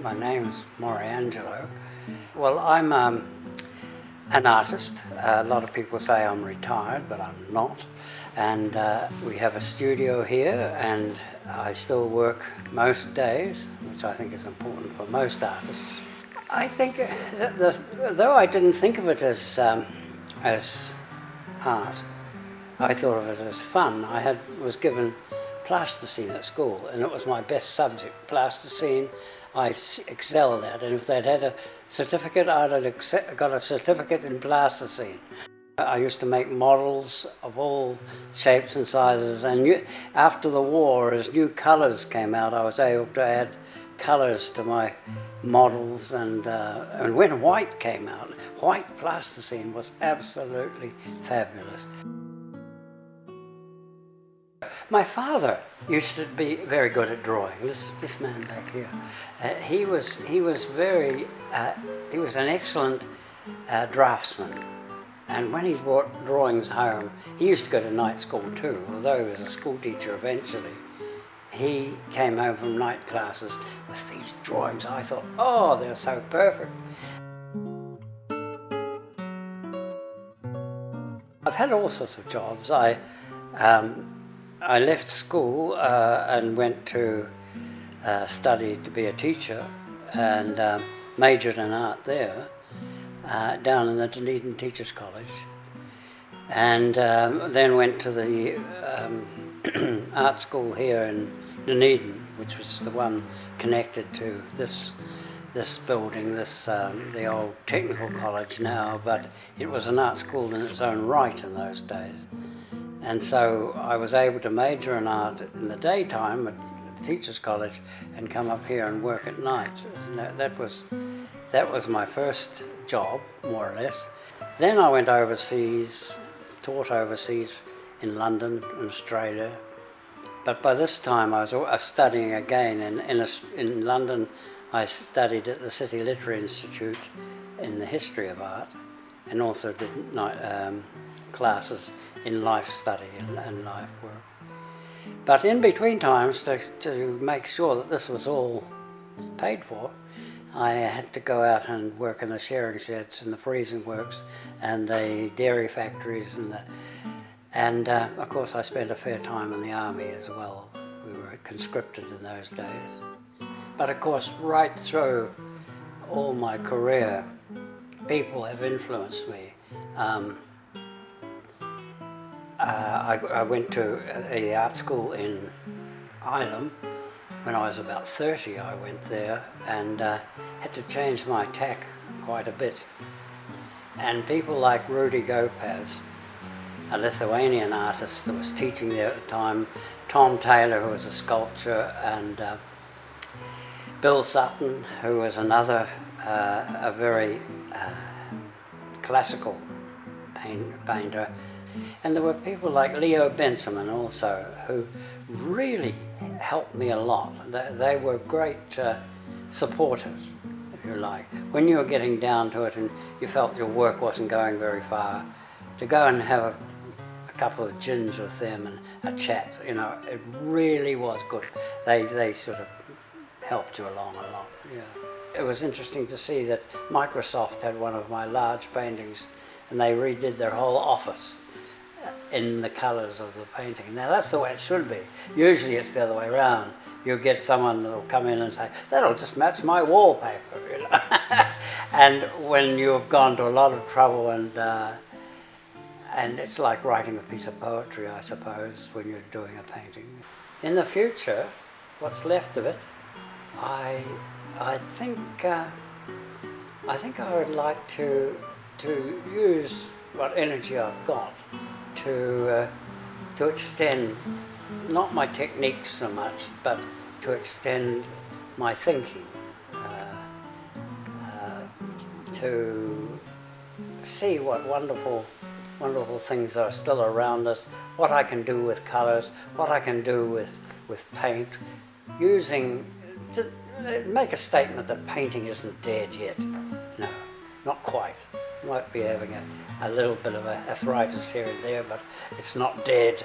My name's Maurie Angelo. Well, I'm an artist. A lot of people say I'm retired, but I'm not. And we have a studio here, and I still work most days, which I think is important for most artists. I think, though I didn't think of it as art, I thought of it as fun. I was given plasticine at school, and it was my best subject. Plasticine I excelled at, and if they'd had a certificate, I'd have got a certificate in plasticine. I used to make models of all shapes and sizes, and after the war, as new colours came out, I was able to add colours to my models, and when white came out, white plasticine was absolutely fabulous. My father used to be very good at drawing. This man back here, he was an excellent draftsman. And when he brought drawings home, he used to go to night school too, although he was a school teacher eventually. He came home from night classes with these drawings. I thought, oh, they're so perfect. I've had all sorts of jobs. I left school and went to study to be a teacher, and majored in art there. Down in the Dunedin Teachers College, and then went to the art school here in Dunedin, which was the one connected to this building, the old technical college now, but it was an art school in its own right in those days. And so I was able to major in art in the daytime at the Teachers College and come up here and work at night. That was my first job, more or less. Then I went overseas, taught overseas in London and Australia. But by this time I was studying again. In London I studied at the City Literary Institute in the history of art, and also did classes in life study and life work. But in between times, to make sure that this was all paid for, I had to go out and work in the shearing sheds and the freezing works and the dairy factories, and of course I spent a fair time in the army as well. We were conscripted in those days. But of course, right through all my career, people have influenced me. I went to the art school in Ilam. When I was about 30, I went there and had to change my tack quite a bit. And people like Rudy Gopaz, a Lithuanian artist that was teaching there at the time, Tom Taylor, who was a sculptor, and Bill Sutton, who was another, a very classical painter. And there were people like Leo Benjamin also, who really helped me a lot. They were great supporters, if you like. When you were getting down to it and you felt your work wasn't going very far, to go and have a couple of gins with them and a chat, you know, it really was good. They sort of helped you along a lot, yeah. It was interesting to see that Microsoft had one of my large paintings, and they redid their whole office in the colours of the painting. Now that's the way it should be. Usually it's the other way around. You'll get someone that'll come in and say, that'll just match my wallpaper, you know. And when you've gone to a lot of trouble, and it's like writing a piece of poetry, I suppose, when you're doing a painting. In the future, what's left of it, I think I would like to use what energy I've got to extend, not my techniques so much, but to extend my thinking, to see what wonderful things are still around us, what I can do with colours, what I can do with paint, to make a statement that painting isn't dead yet. No, not quite. You might be having a little bit of arthritis here and there, but it's not dead.